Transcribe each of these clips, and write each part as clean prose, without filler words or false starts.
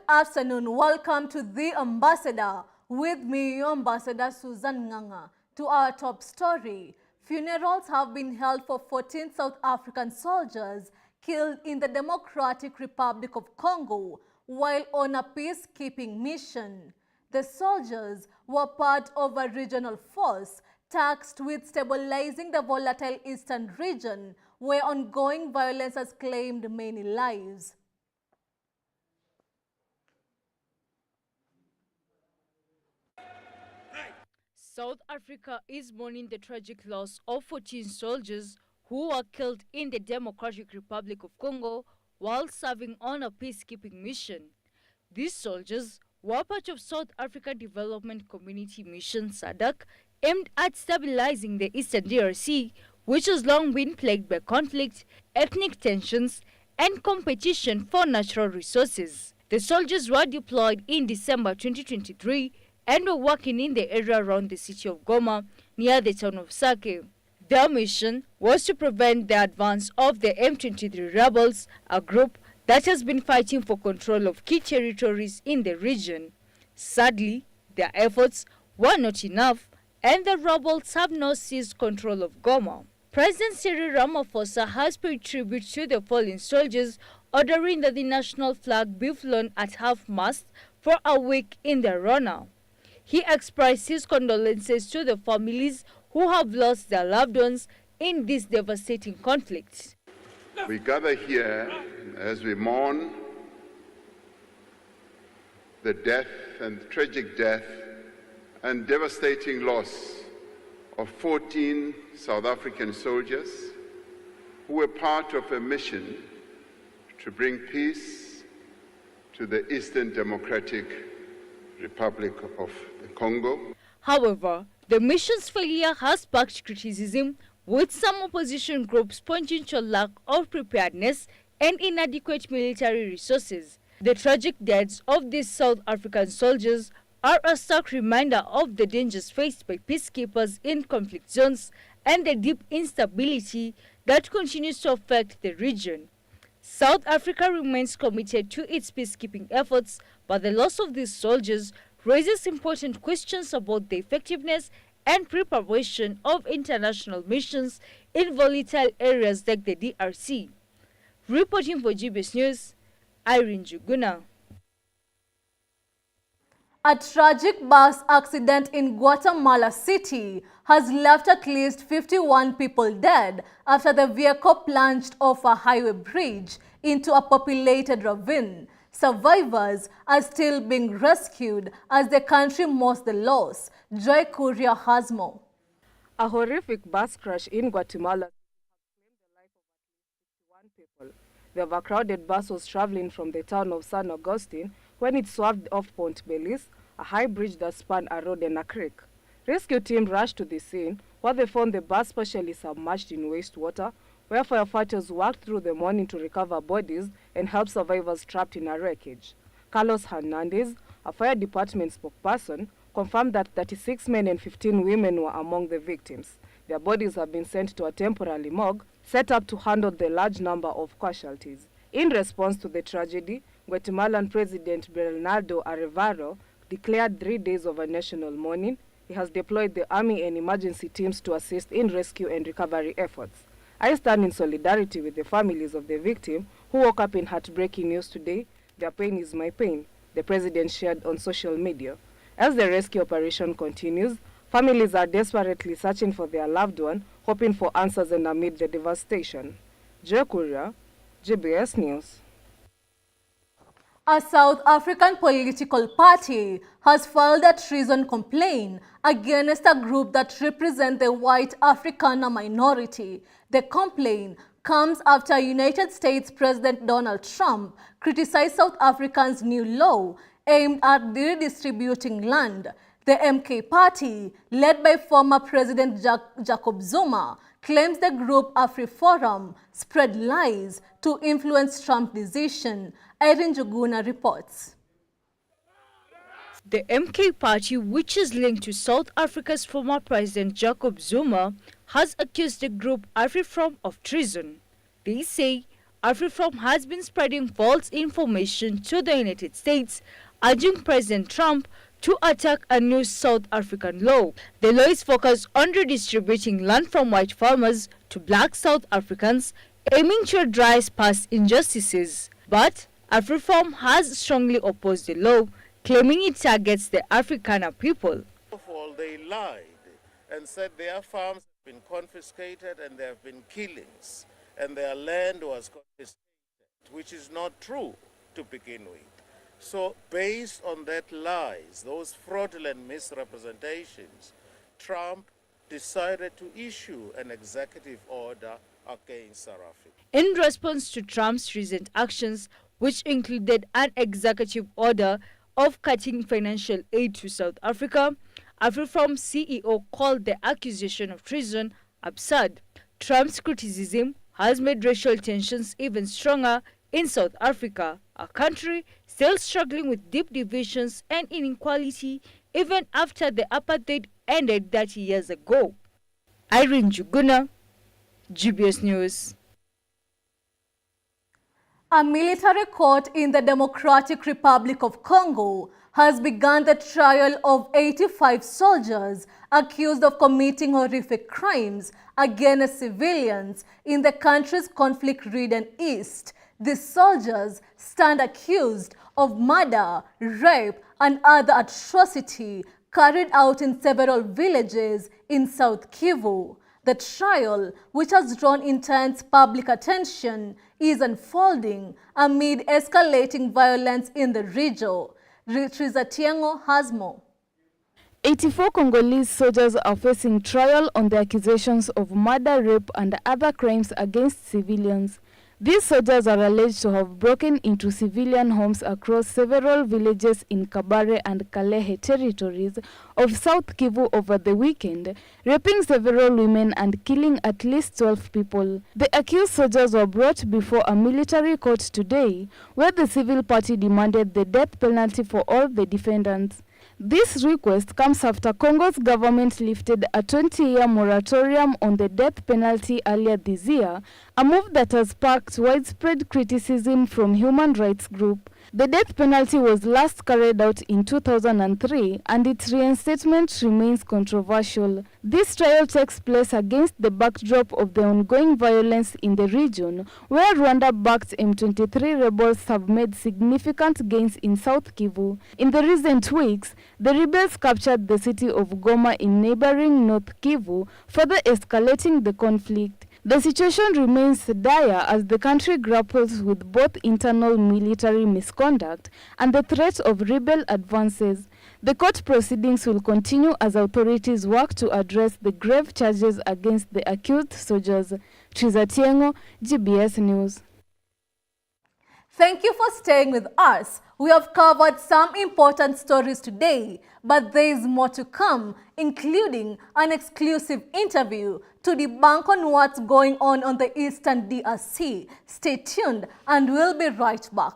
afternoon. Welcome to The Ambassador. With me, your Ambassador Susan Nganga. To our top story, funerals have been held for 14 South African soldiers killed in the Democratic Republic of Congo while on a peacekeeping mission. The soldiers were part of a regional force tasked with stabilizing the volatile eastern region, where ongoing violence has claimed many lives. South Africa is mourning the tragic loss of 14 soldiers who were killed in the Democratic Republic of Congo while serving on a peacekeeping mission. These soldiers were part of South Africa Development Community Mission SADC, aimed at stabilizing the Eastern DRC, which has long been plagued by conflict, ethnic tensions, and competition for natural resources. The soldiers were deployed in December 2023 and were working in the area around the city of Goma, near the town of Sake. Their mission was to prevent the advance of the M23 rebels, a group that has been fighting for control of key territories in the region. Sadly, their efforts were not enough, and the rebels have now seized control of Goma. President Cyril Ramaphosa has paid tribute to the fallen soldiers, ordering that the national flag be flown at half-mast for a week in the runner. He expressed his condolences to the families who have lost their loved ones in this devastating conflict. We gather here as we mourn the death and tragic death and devastating loss of 14 South African soldiers who were part of a mission to bring peace to the Eastern Democratic Republic of the Congo. However, the mission's failure has sparked criticism, with some opposition groups pointing to a lack of preparedness and inadequate military resources. The tragic deaths of these South African soldiers are a stark reminder of the dangers faced by peacekeepers in conflict zones and the deep instability that continues to affect the region. South Africa remains committed to its peacekeeping efforts, but the loss of these soldiers raises important questions about the effectiveness and preparation of international missions in volatile areas like the DRC. Reporting for GBS News, Irene Juguna. A tragic bus accident in Guatemala City has left at least 51 people dead after the vehicle plunged off a highway bridge into a populated ravine. Survivors are still being rescued as the country mourns the loss. Joy Kuria has more. A horrific bus crash in Guatemala claimed the life of at least 51 people. The overcrowded bus was traveling from the town of San Agustin when it swerved off Ponte Belis, a high bridge that spanned a road and a creek. Rescue team rushed to the scene, where they found the bus partially submerged in wastewater, where firefighters worked through the morning to recover bodies and help survivors trapped in a wreckage. Carlos Hernandez, a fire department spokesperson, confirmed that 36 men and 15 women were among the victims. Their bodies have been sent to a temporary morgue set up to handle the large number of casualties. In response to the tragedy, Guatemalan President Bernardo Arevalo declared 3 days of a national mourning. He has deployed the army and emergency teams to assist in rescue and recovery efforts. I stand in solidarity with the families of the victim who woke up in heartbreaking news today. Their pain is my pain, the president shared on social media. As the rescue operation continues, families are desperately searching for their loved one, hoping for answers and amid the devastation. Joe Kuria, GBS News. A South African political party has filed a treason complaint against a group that represents the white Afrikaner minority. The complaint comes after United States President Donald Trump criticized South Africa's new law aimed at redistributing land. The MK party, led by former President Jacob Zuma, claims the group AfriForum spread lies to influence Trump's decision. Irene Juguna reports. The MK party, which is linked to South Africa's former President Jacob Zuma, has accused the group AfriForum of treason. They say AfriForum has been spreading false information to the United States, urging President Trump to attack a new South African law. The law is focused on redistributing land from white farmers to black South Africans, aiming to address past injustices. But AfriForum has strongly opposed the law, claiming it targets the Afrikaner people. First of all, they lied and said their farms have been confiscated and there have been killings and their land was confiscated, which is not true to begin with. So based on that lies, those fraudulent misrepresentations, Trump decided to issue an executive order against South Africa. In response to Trump's recent actions, which included an executive order of cutting financial aid to South Africa, AfriForum CEO called the accusation of treason absurd. Trump's criticism has made racial tensions even stronger in South Africa, a country still struggling with deep divisions and inequality even after the apartheid ended 30 years ago. Irene Juguna, GBS News. A military court in the Democratic Republic of Congo has begun the trial of 85 soldiers accused of committing horrific crimes against civilians in the country's conflict-ridden east. The soldiers stand accused of murder, rape, and other atrocity carried out in several villages in South Kivu. The trial, which has drawn intense public attention, is unfolding amid escalating violence in the region. Triza Tiengo has more. 84 Congolese soldiers are facing trial on the accusations of murder, rape, and other crimes against civilians. These soldiers are alleged to have broken into civilian homes across several villages in Kabare and Kalehe territories of South Kivu over the weekend, raping several women and killing at least 12 people. The accused soldiers were brought before a military court today, where the civil party demanded the death penalty for all the defendants. This request comes after Congo's government lifted a 20-year moratorium on the death penalty earlier this year, a move that has sparked widespread criticism from human rights groups. The death penalty was last carried out in 2003, and its reinstatement remains controversial. This trial takes place against the backdrop of the ongoing violence in the region, where Rwanda-backed M23 rebels have made significant gains in South Kivu. In the recent weeks, the rebels captured the city of Goma in neighboring North Kivu, further escalating the conflict. The situation remains dire as the country grapples with both internal military misconduct and the threat of rebel advances. The court proceedings will continue as authorities work to address the grave charges against the accused soldiers. Triza Tiengo, GBS News. Thank you for staying with us. We have covered some important stories today, but there is more to come, including an exclusive interview to debunk on what's going on the Eastern DRC. Stay tuned and we'll be right back.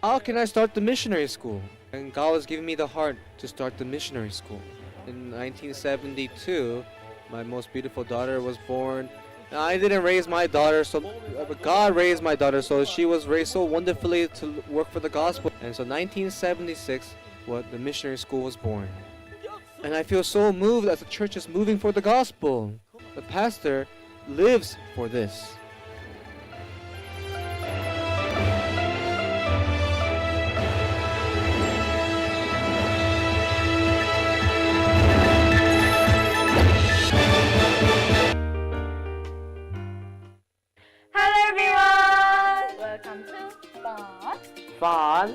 How can I start the missionary school? And God was giving me the heart to start the missionary school. In 1972, my most beautiful daughter was born. I didn't raise my daughter, but God raised my daughter, so she was raised so wonderfully to work for the gospel. And so 1976, the missionary school was born. And I feel so moved as the church is moving for the gospel. The pastor lives for this. Fun.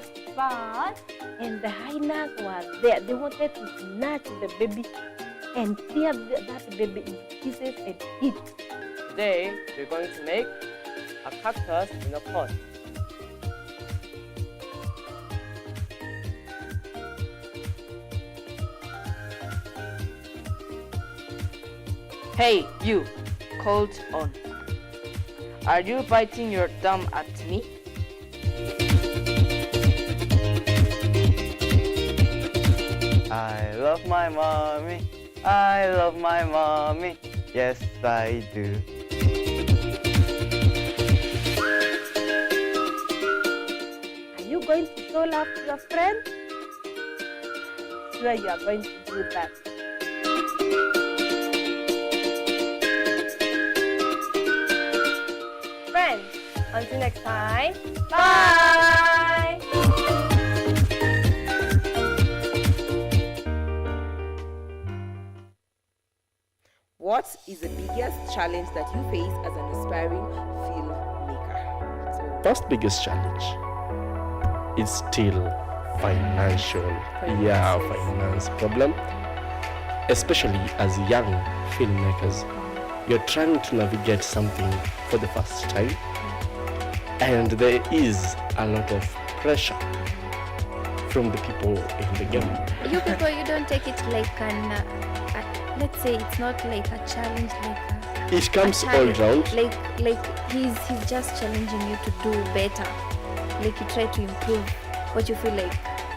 And the hyenas were there. They wanted to snatch the baby and tear that baby in pieces and eat. Today, we're going to make a cactus in a pot. Hey, you, cold on. Are you biting your thumb at me? I love my mommy. I love my mommy. Yes, I do. Are you going to show love to your friend? Sure, you are going to do that. Friends, until next time, bye! What is the biggest challenge that you face as an aspiring filmmaker? First biggest challenge is still financial. Yeah, finance problem. Especially as young filmmakers, you're trying to navigate something for the first time, and there is a lot of pressure from the people in the game. You people, you don't take it like let's say it's not like a challenge, like It comes a all challenge. round. Like he's just challenging you to do better. Like you try to improve what you feel like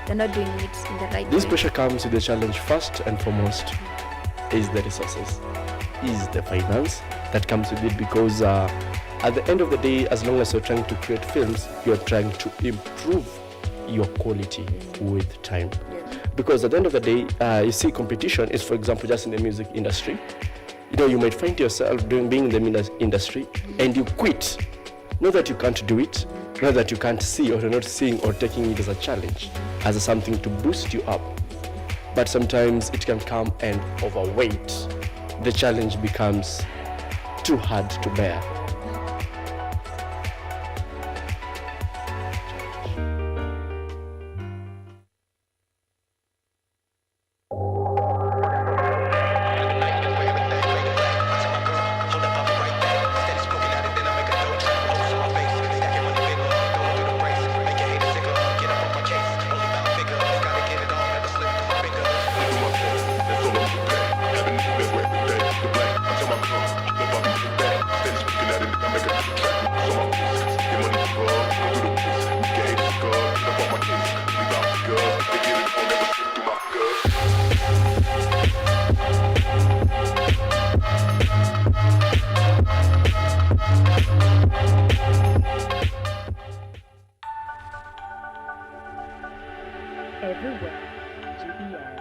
they're not doing it in the right This way. pressure comes with the challenge. First and foremost is the resources, is the finance that comes with it, because at the end of the day, as long as you're trying to create films, you're trying to improve your quality with time. Because at the end of the day, you see, competition is, for example, just in the music industry. You know, you might find yourself being in the industry and you quit. Not that you can't do it, not that you can't see or you're not seeing or taking it as a challenge, as something to boost you up. But sometimes it can come and overweight. The challenge becomes too hard to bear. Everywhere, GBS.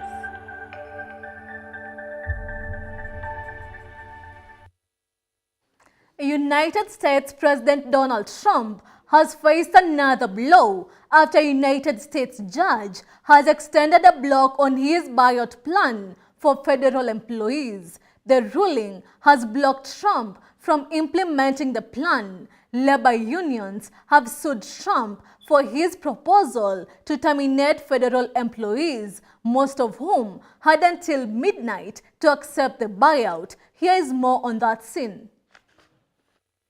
United States President Donald Trump has faced another blow after a United States judge has extended a block on his buyout plan for federal employees. The ruling has blocked Trump from implementing the plan. Labor unions have sued Trump for his proposal to terminate federal employees, most of whom had until midnight to accept the buyout. Here is more on that scene.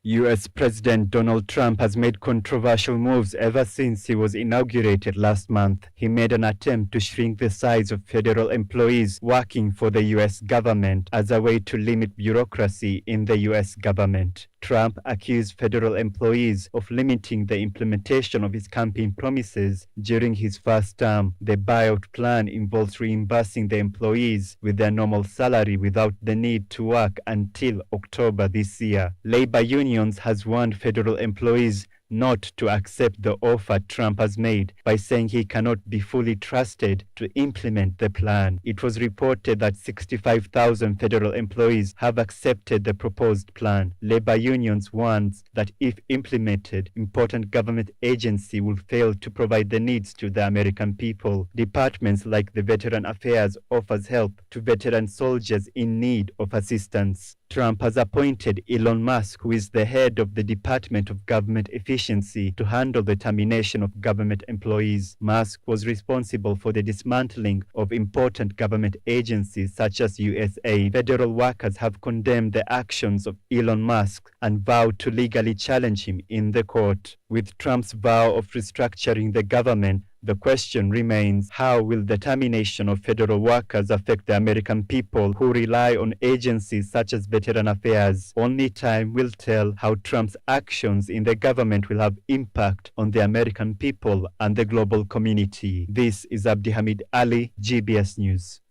U.S. President Donald Trump has made controversial moves ever since he was inaugurated last month. He made an attempt to shrink the size of federal employees working for the U.S. government as a way to limit bureaucracy in the U.S. government. Trump accused federal employees of limiting the implementation of his campaign promises during his first term. The buyout plan involves reimbursing the employees with their normal salary without the need to work until October this year. Labor unions has warned federal employees not to accept the offer Trump has made by saying he cannot be fully trusted to implement the plan. It was reported that 65,000 federal employees have accepted the proposed plan. Labor unions warns that if implemented, important government agencies will fail to provide the needs to the American people. Departments like the Veteran Affairs offers help to veteran soldiers in need of assistance. Trump has appointed Elon Musk, who is the head of the Department of Government Efficiency, to handle the termination of government employees. Musk was responsible for the dismantling of important government agencies such as USAID. Federal workers have condemned the actions of Elon Musk and vowed to legally challenge him in the court. With Trump's vow of restructuring the government, the question remains, how will the termination of federal workers affect the American people who rely on agencies such as Veteran Affairs? Only time will tell how Trump's actions in the government will have impact on the American people and the global community. This is Abdi Hamid Ali, GBS News.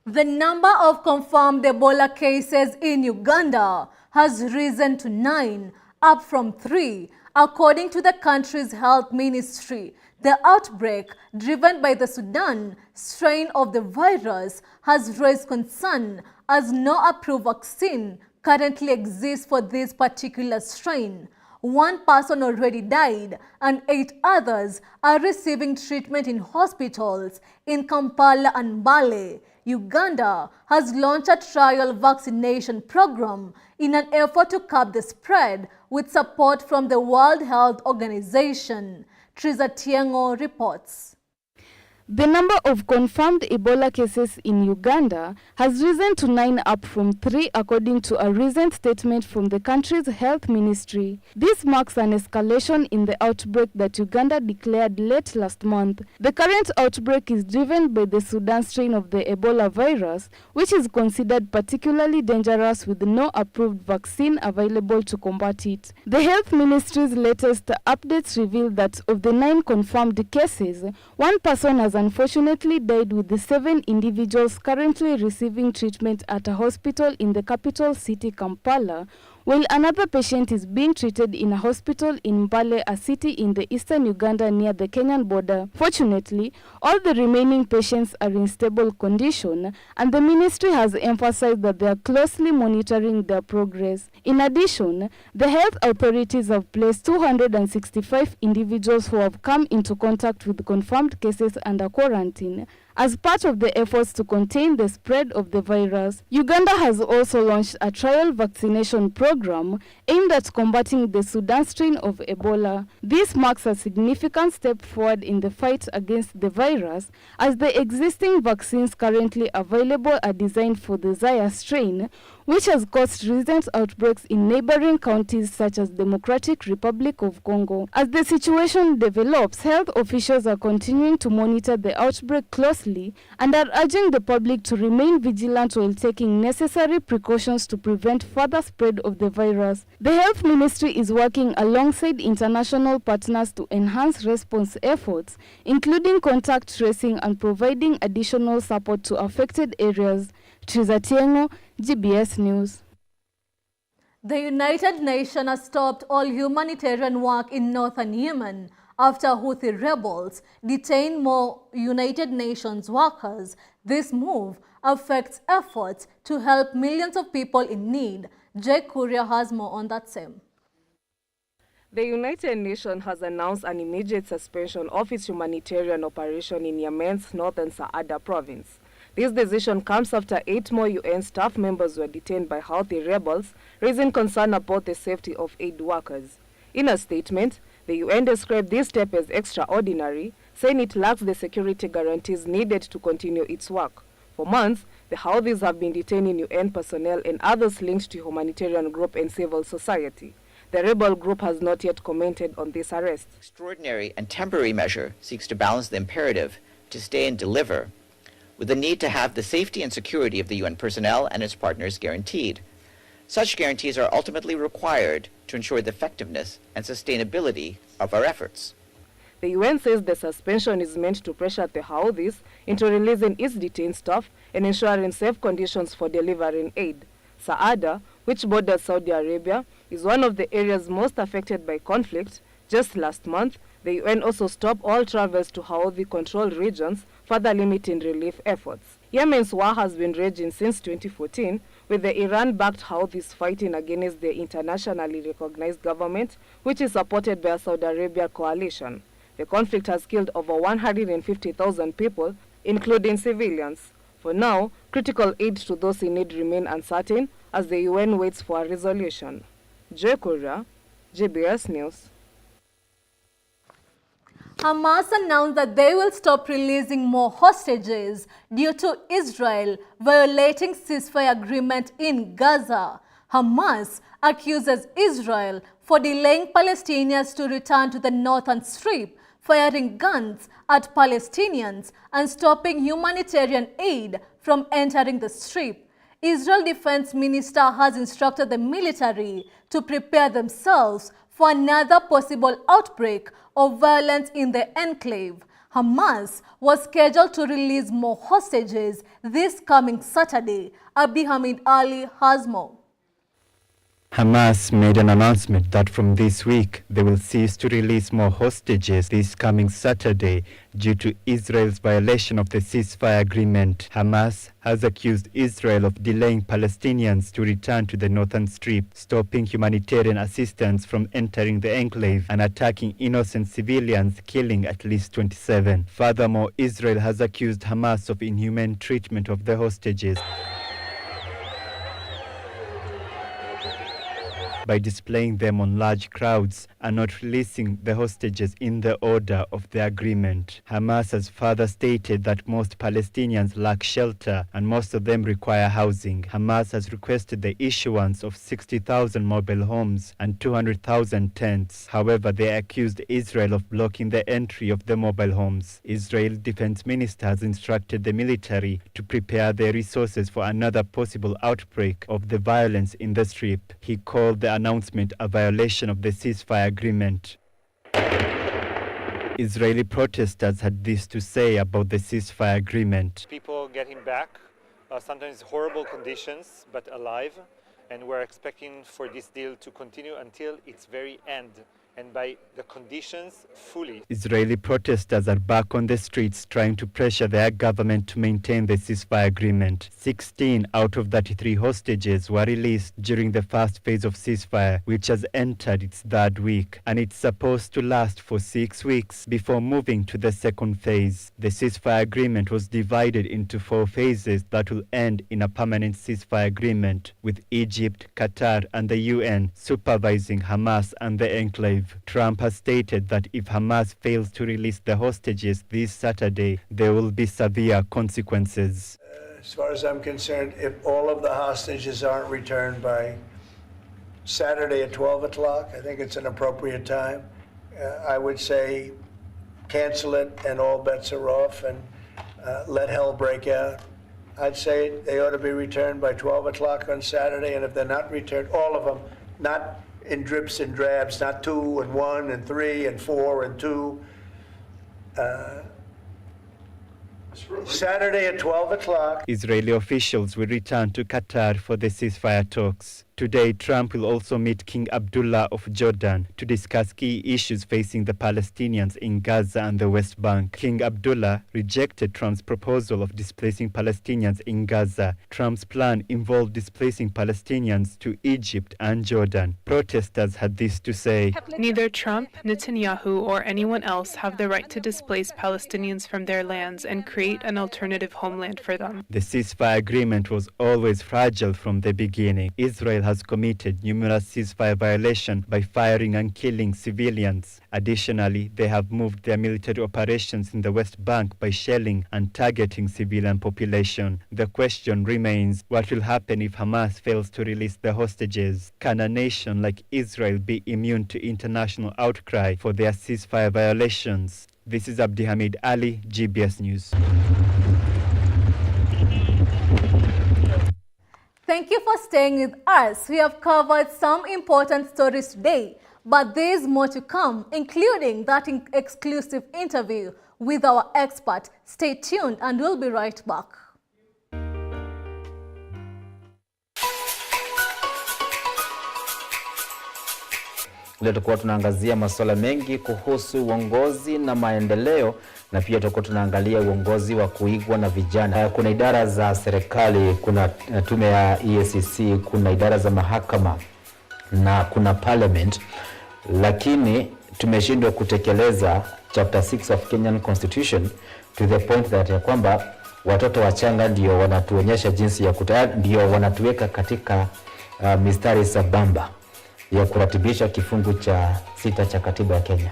The number of confirmed Ebola cases in Uganda has risen to 9, up from 3, according to the country's health ministry. The outbreak, driven by the Sudan strain of the virus, has raised concern as no approved vaccine currently exists for this particular strain. 1 person already died and 8 others are receiving treatment in hospitals in Kampala and Mbale. Uganda has launched a trial vaccination program in an effort to curb the spread with support from the World Health Organization. Triza Tiengo reports. The number of confirmed Ebola cases in Uganda has risen to 9, up from 3, according to a recent statement from the country's health ministry. This marks an escalation in the outbreak that Uganda declared late last month. The current outbreak is driven by the Sudan strain of the Ebola virus, which is considered particularly dangerous with no approved vaccine available to combat it. The health ministry's latest updates reveal that of the 9 confirmed cases, 1 person has unfortunately died, with the 7 individuals currently receiving treatment at a hospital in the capital city Kampala, while another patient is being treated in a hospital in Mbale, a city in the eastern Uganda near the Kenyan border. Fortunately, all the remaining patients are in stable condition, and the ministry has emphasized that they are closely monitoring their progress. In addition, the health authorities have placed 265 individuals who have come into contact with confirmed cases under quarantine as part of the efforts to contain the spread of the virus. Uganda has also launched a trial vaccination program aimed at combating the Sudan strain of Ebola. This marks a significant step forward in the fight against the virus, as the existing vaccines currently available are designed for the Zaire strain, which has caused recent outbreaks in neighboring counties such as Democratic Republic of Congo. As the situation develops, health officials are continuing to monitor the outbreak closely and are urging the public to remain vigilant while taking necessary precautions to prevent further spread of the virus. The health ministry is working alongside international partners to enhance response efforts, including contact tracing and providing additional support to affected areas. Triza Tiengo, GBS News. The United Nations has stopped all humanitarian work in northern Yemen after Houthi rebels detain more United Nations workers. This move affects efforts to help millions of people in need. Jay Kuria has more on that same. The United Nations has announced an immediate suspension of its humanitarian operation in Yemen's northern Saada province. This decision comes after 8 more UN staff members were detained by Houthi rebels, raising concern about the safety of aid workers. In a statement, the UN described this step as extraordinary, saying it lacks the security guarantees needed to continue its work. For months, the Houthis have been detaining UN personnel and others linked to humanitarian group and civil society. The rebel group has not yet commented on this arrest. Extraordinary and temporary measure seeks to balance the imperative to stay and deliver with the need to have the safety and security of the UN personnel and its partners guaranteed. Such guarantees are ultimately required to ensure the effectiveness and sustainability of our efforts. The UN says the suspension is meant to pressure the Houthis into releasing its detained staff and ensuring safe conditions for delivering aid. Saada, which borders Saudi Arabia, is one of the areas most affected by conflict. Just last month, the UN also stopped all travels to Houthi-controlled regions, further limiting relief efforts. Yemen's war has been raging since 2014, with the Iran-backed Houthis fighting against the internationally recognized government, which is supported by a Saudi Arabia coalition. The conflict has killed over 150,000 people, including civilians. For now, critical aid to those in need remain uncertain as the UN waits for a resolution. Jay Kuria, GBS News. Hamas announced that they will stop releasing more hostages due to Israel violating ceasefire agreement in Gaza. Hamas accuses Israel for delaying Palestinians to return to the northern strip, firing guns at Palestinians and stopping humanitarian aid from entering the strip. Israel Defense Minister has instructed the military to prepare themselves for another possible outbreak of violence in the enclave. Hamas was scheduled to release more hostages this coming Saturday. Abdihamid Ali has more. Hamas made an announcement that from this week they will cease to release more hostages this coming Saturday due to Israel's violation of the ceasefire agreement. Hamas has accused Israel of delaying Palestinians to return to the northern strip, stopping humanitarian assistance from entering the enclave and attacking innocent civilians, killing at least 27. Furthermore, Israel has accused Hamas of inhumane treatment of the hostages by displaying them on large crowds and not releasing the hostages in the order of the agreement. Hamas has further stated that most Palestinians lack shelter and most of them require housing. Hamas has requested the issuance of 60,000 mobile homes and 200,000 tents. However, they accused Israel of blocking the entry of the mobile homes. Israel's defense minister has instructed the military to prepare their resources for another possible outbreak of the violence in the strip. He called the announcement a violation of the ceasefire agreement. Israeli protesters had this to say about the ceasefire agreement. People getting back, sometimes horrible conditions, but alive, and we're expecting for this deal to continue until its very end, and by the conditions fully. Israeli protesters are back on the streets trying to pressure their government to maintain the ceasefire agreement. 16 out of 33 hostages were released during the first phase of ceasefire, which has entered its third week, and it's supposed to last for 6 weeks before moving to the second phase. The ceasefire agreement was divided into 4 phases that will end in a permanent ceasefire agreement, with Egypt, Qatar, and the UN supervising Hamas and the enclave. Trump has stated that if Hamas fails to release the hostages this Saturday, there will be severe consequences. As far as I'm concerned, if all of the hostages aren't returned by Saturday at 12 o'clock, I think it's an appropriate time. I would say cancel it and all bets are off and let hell break out. I'd say they ought to be returned by 12 o'clock on Saturday, and if they're not returned, all of them, not in drips and drabs, not 2 and 1 and 3 and 4 and 2. Saturday at 12 o'clock. Israeli officials will return to Qatar for the ceasefire talks. Today, Trump will also meet King Abdullah of Jordan to discuss key issues facing the Palestinians in Gaza and the West Bank. King Abdullah rejected Trump's proposal of displacing Palestinians in Gaza. Trump's plan involved displacing Palestinians to Egypt and Jordan. Protesters had this to say: neither Trump, Netanyahu, or anyone else have the right to displace Palestinians from their lands and create an alternative homeland for them. The ceasefire agreement was always fragile from the beginning. Israel has committed numerous ceasefire violations by firing and killing civilians. Additionally, they have moved their military operations in the West Bank by shelling and targeting civilian population. The question remains, what will happen if Hamas fails to release the hostages? Can a nation like Israel be immune to international outcry for their ceasefire violations? This is Abdihamid Ali, GBS News. Thank you for staying with us. We have covered some important stories today, but there is more to come, including that exclusive interview with our expert. Stay tuned and we'll be right back. Leo tutakuwa tunaangazia masuala mengi kuhusu uongozi na maendeleo, na pia tutakuwa tunaangalia uongozi wa kuigwa na vijana. Kuna idara za serikali, kuna tume ya EACC, kuna idara za mahakama na kuna parliament, lakini tumeshindwa kutekeleza chapter 6 of Kenyan Constitution to the point that ya kwamba watoto wachanga ndio wanatuonyesha jinsi ya ndio wanatuweka katika mistari sambamba ya kuratibisha kifungu cha 6 cha katiba ya Kenya.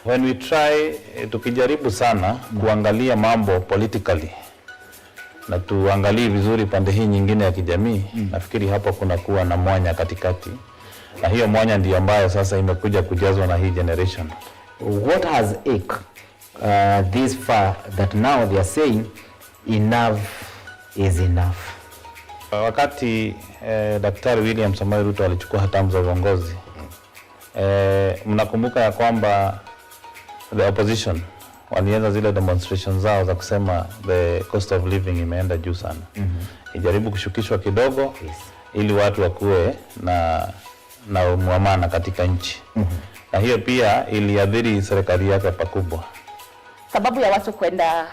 When we try tukijaribu sana kuangalia mambo politically na tuangalie vizuri pande hii nyingine ya kijamii, nafikiri hapo kuna kuwa na mwanya katikati, na hiyo mwanya ndio ambayo sasa imekuja kujazwa na hii generation. What has ache this far that now they are saying enough is enough? Wakati Daktari William Samoei Ruto alichukua hatamu za uongozi, mnakumbuka ya kwamba the opposition walianza zile demonstrations zao za kusema the cost of living imeenda juu sana. Ijaribu kushukishwa kidogo ili watu wakuwe na muamana katika nchi. Na hiyo pia iliadhiri serikali yake pakubwa. Sababu ya watu kwenda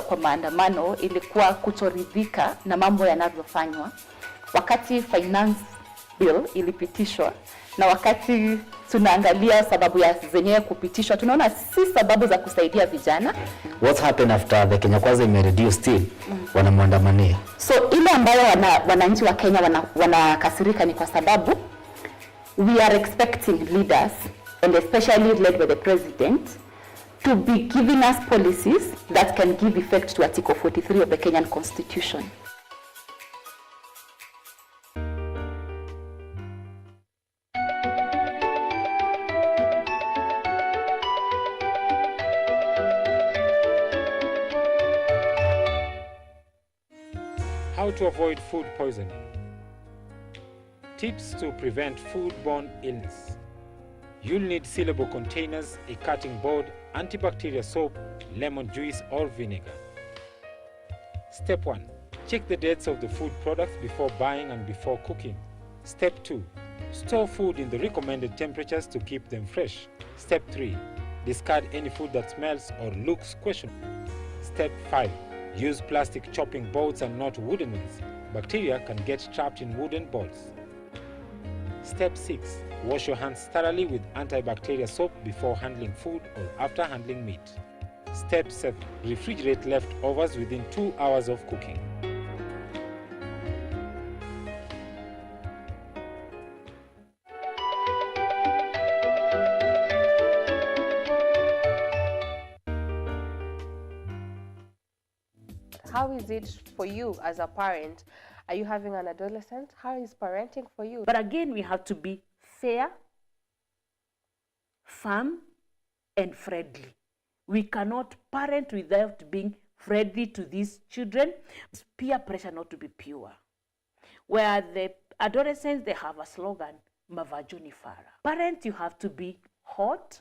kwa maandamano ilikuwa kutoridhika na mambo yanavyofanywa. Wakati finance bill ilipitishwa na wakati tunaangalia sababu ya zenyewe kupitishwa, tunaona si sababu za kusaidia vijana. What happened after the Kenya Kwanza imereduce still? Wanamwandamania. So ile ambayo wananchi wa Kenya wanakasirika ni kwa sababu we are expecting leaders, and especially led by the president, to be giving us policies that can give effect to Article 43 of the Kenyan Constitution. How to avoid food poisoning. Tips to prevent foodborne illness. You'll need sealable containers, a cutting board, antibacterial soap, lemon juice or vinegar. Step 1. Check the dates of the food products before buying and before cooking. Step 2. Store food in the recommended temperatures to keep them fresh. Step 3. Discard any food that smells or looks questionable. Step 5. Use plastic chopping boards and not wooden ones. Bacteria can get trapped in wooden boards. Step 6. Wash your hands thoroughly with antibacterial soap before handling food or after handling meat. Step 7. Refrigerate leftovers within 2 hours of cooking. How is it for you as a parent? Are you having an adolescent? How is parenting for you? But again, we have to be fair, firm, and friendly. We cannot parent without being friendly to these children. It's peer pressure not to be pure. Where the adolescents, they have a slogan, Mavajuni Fara. Parents, you have to be hot,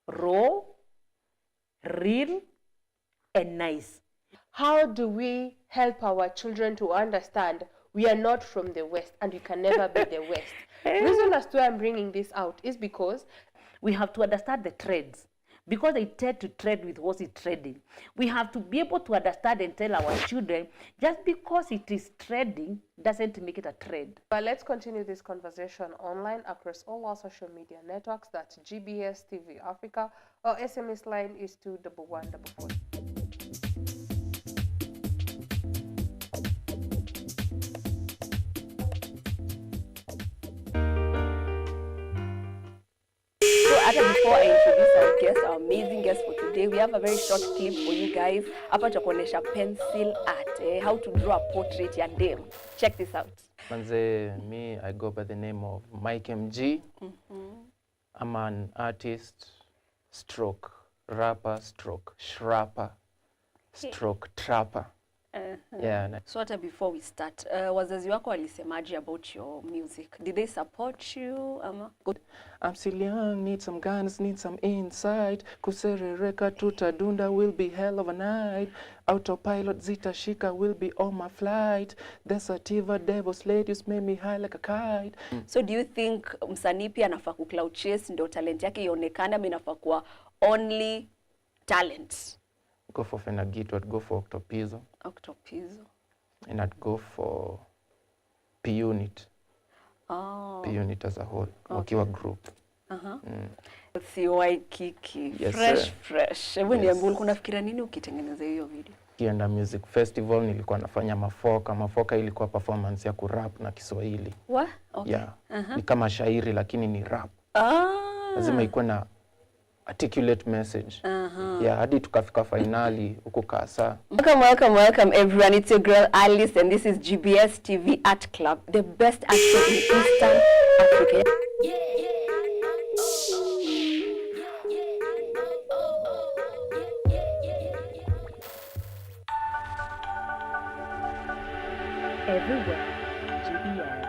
raw, real, and nice. How do we help our children to understand we are not from the West and we can never be the West? The reason as to why I'm bringing this out is because we have to understand the trends. Because they tend to trade with what is trading. We have to be able to understand and tell our children, just because it is trading doesn't make it a trade. But let's continue this conversation online across all our social media networks. That's GBS TV Africa. Our SMS line is 21144. Before I introduce our guest, our amazing guest for today, we have a very short clip for you guys. Hapa tutakuonesha pencil art, how to draw a portrait ya dem. Check this out. Manze, me, I go by the name of Mike MG. I'm an artist, stroke rapper, stroke shrapper, stroke trapper. Yeah. So hata before we start, wazazi wako walisemaje about your music? Did they support you? Good. I'm still young, need some guns, need some insight. Kuserereka tutadunda will be hell of a night. Autopilot zitashika will be on my flight. The sativa devil's ladies made me high like a kite. So do you think msanii pia anafaa ku cloud chase ndio talent yake ionekane, ama inafaa kuwa only talent? Go for Fenagito, I'd go for Octopizzo. Octopizzo. And I'd go for P-Unit. Oh. P-Unit as a whole. Okay. Wakiwa group. CY Kiki. Yes, fresh. Hebu niambie ulikuwa unafikiria nini ukitengeneza hiyo video? Kienda Music Festival nilikuwa nafanya mafoka. Mafoka ilikuwa performance ya kurap na Kiswahili. What? Okay. Yeah. Ni kama shairi lakini ni rap. Lazima ikuwe na articulate message. Yeah, hadi tukafika finali huko Kasa. Welcome everyone. It's your girl Alice and this is GBS TV Art Club, the best art show in Eastern Africa. Everywhere, GBS.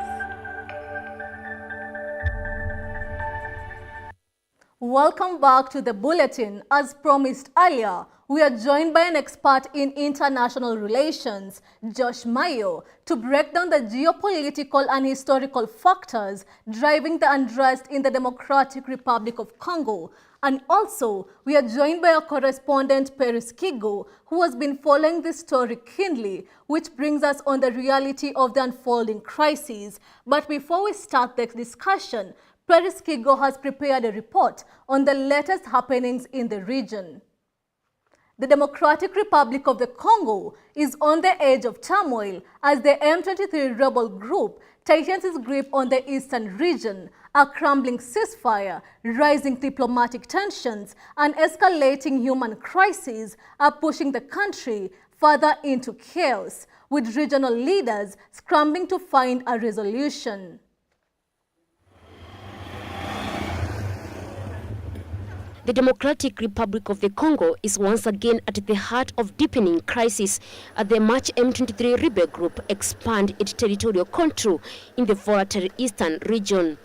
Welcome back to the bulletin. As promised earlier, we are joined by an expert in international relations, Josh Mayo, to break down the geopolitical and historical factors driving the unrest in the Democratic Republic of Congo. And also, we are joined by our correspondent, Peris Kigo, who has been following this story keenly, which brings us on the reality of the unfolding crisis. But before we start the discussion, Peris Kigo has prepared a report on the latest happenings in the region. The Democratic Republic of the Congo is on the edge of turmoil as the M23 rebel group tightens its grip on the eastern region. A crumbling ceasefire, rising diplomatic tensions, and escalating human crises are pushing the country further into chaos, with regional leaders scrambling to find a resolution. The Democratic Republic of the Congo is once again at the heart of deepening crisis as the March M23 rebel group expand its territorial control in the volatile eastern region.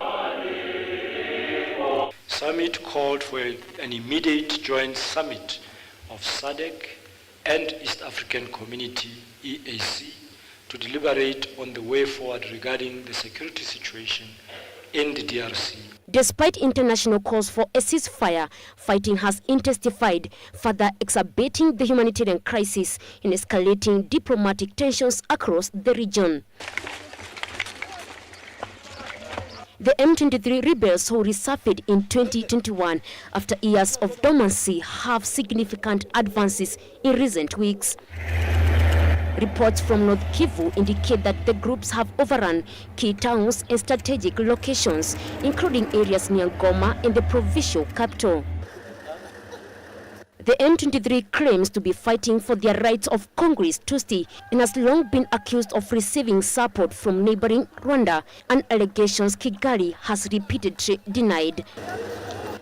Summit called for an immediate joint summit of SADC and East African Community, EAC, to deliberate on the way forward regarding the security situation in the DRC. Despite international calls for a ceasefire, fighting has intensified, further exacerbating the humanitarian crisis and escalating diplomatic tensions across the region. The M23 rebels who resurfaced in 2021 after years of dormancy have significant advances in recent weeks. Reports from North Kivu indicate that the groups have overrun key towns and strategic locations, including areas near Goma and the provincial capital. The M23 claims to be fighting for their rights of Congolese Tutsi and has long been accused of receiving support from neighboring Rwanda, and allegations Kigali has repeatedly denied.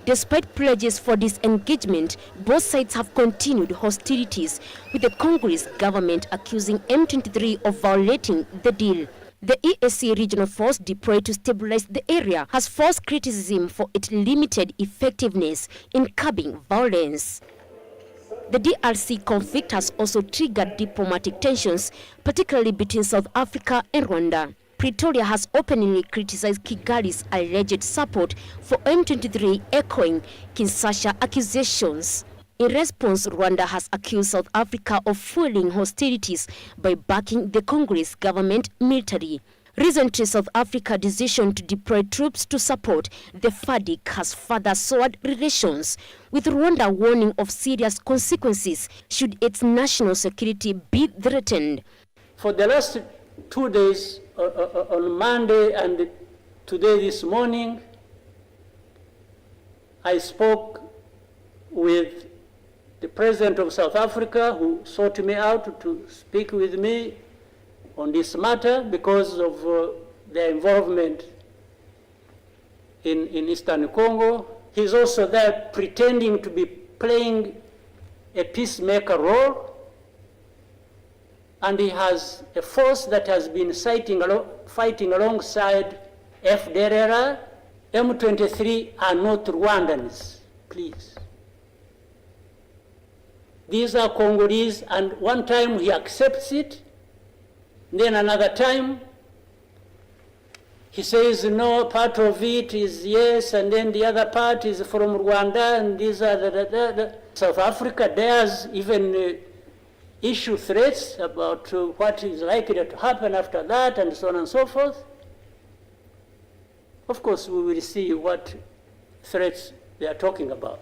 Despite pledges for disengagement, both sides have continued hostilities, with the Congolese government accusing M23 of violating the deal. The EAC regional force deployed to stabilize the area has forced criticism for its limited effectiveness in curbing violence. The DRC conflict has also triggered diplomatic tensions, particularly between South Africa and Rwanda. Pretoria has openly criticized Kigali's alleged support for M23, echoing Kinshasa accusations. In response, Rwanda has accused South Africa of fueling hostilities by backing the Congolese government military. Recently, South Africa's decision to deploy troops to support the FARDC has further soured relations, with Rwanda warning of serious consequences should its national security be threatened. For the last 2 days, on Monday and today this morning, I spoke with the President of South Africa, who sought me out to speak with me on this matter because of their involvement in Eastern Congo. He's also there pretending to be playing a peacemaker role, and he has a force that has been fighting alongside FDLR. M23 are not Rwandans, please. These are Congolese, and one time he accepts it, then another time he says no, part of it is yes, and then the other part is from Rwanda, and these are the South Africa dares even issue threats about what is likely to happen after that, and so on and so forth. Of course, we will see what threats they are talking about.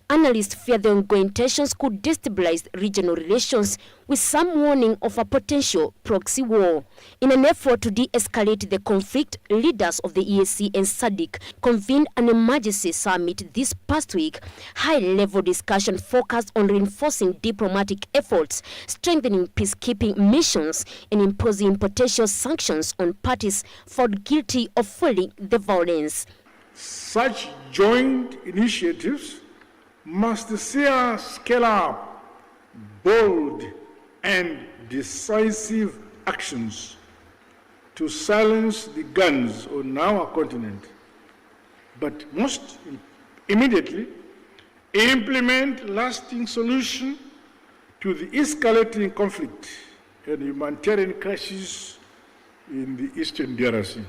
Analysts fear the ongoing tensions could destabilize regional relations, with some warning of a potential proxy war. In an effort to de-escalate the conflict, leaders of the EAC and SADC convened an emergency summit this past week. High-level discussion focused on reinforcing diplomatic efforts, strengthening peacekeeping missions, and imposing potential sanctions on parties found guilty of fueling the violence. Such joint initiatives must see us scale up bold and decisive actions to silence the guns on our continent, but most immediately implement lasting solution to the escalating conflict and humanitarian crisis in the Eastern DRC.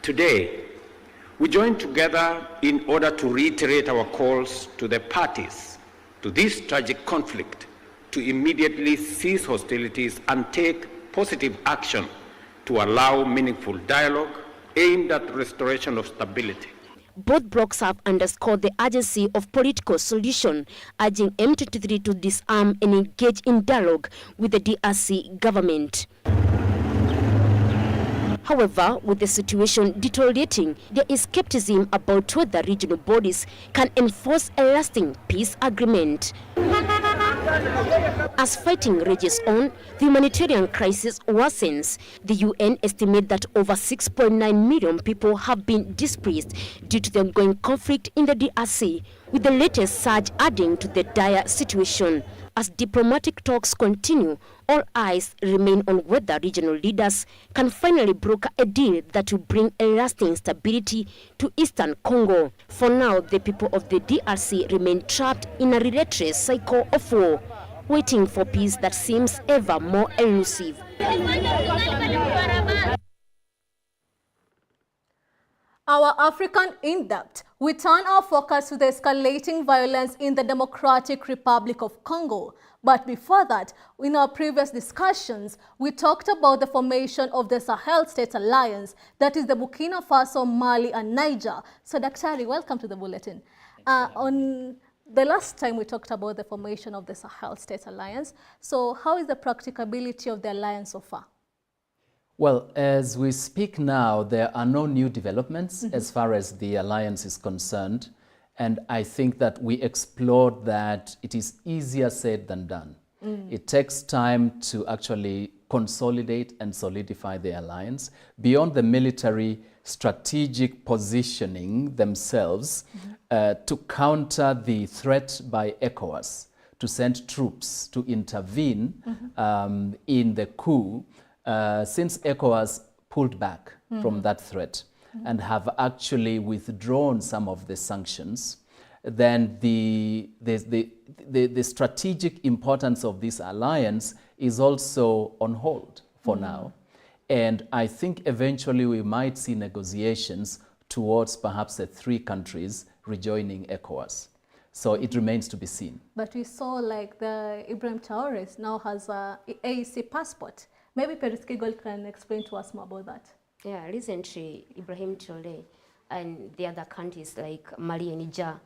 Today, we join together in order to reiterate our calls to the parties to this tragic conflict to immediately cease hostilities and take positive action to allow meaningful dialogue aimed at restoration of stability. Both blocs have underscored the urgency of political solution, urging M23 to disarm and engage in dialogue with the DRC government. However, with the situation deteriorating, there is skepticism about whether regional bodies can enforce a lasting peace agreement. As fighting rages on, the humanitarian crisis worsens. The UN estimates that over 6.9 million people have been displaced due to the ongoing conflict in the DRC, with the latest surge adding to the dire situation. As diplomatic talks continue, all eyes remain on whether regional leaders can finally broker a deal that will bring a lasting stability to Eastern Congo. For now, the people of the DRC remain trapped in a relentless cycle of war, waiting for peace that seems ever more elusive. Our African in-depth, we turn our focus to the escalating violence in the Democratic Republic of Congo. But before that, in our previous discussions, we talked about the formation of the Sahel State Alliance, that is the Burkina Faso, Mali, and Niger. So, Daktari, welcome to the bulletin. On the last time, we talked about the formation of the Sahel State Alliance. So, how is the practicability of the alliance so far? Well, as we speak now, there are no new developments as far as the alliance is concerned. And I think that we explored that it is easier said than done. It takes time to actually consolidate and solidify the alliance beyond the military strategic positioning themselves to counter the threat by ECOWAS, to send troops to intervene in the coup. Since ECOWAS pulled back from that threat and have actually withdrawn some of the sanctions, then the strategic importance of this alliance is also on hold for now. And I think eventually we might see negotiations towards perhaps the 3 countries rejoining ECOWAS. So it remains to be seen. But we saw like the Ibrahim Traoré now has a AEC passport. Maybe Periskegol can explain to us more about that. Yeah, recently Ibrahim Traoré and the other countries like Mali and Niger,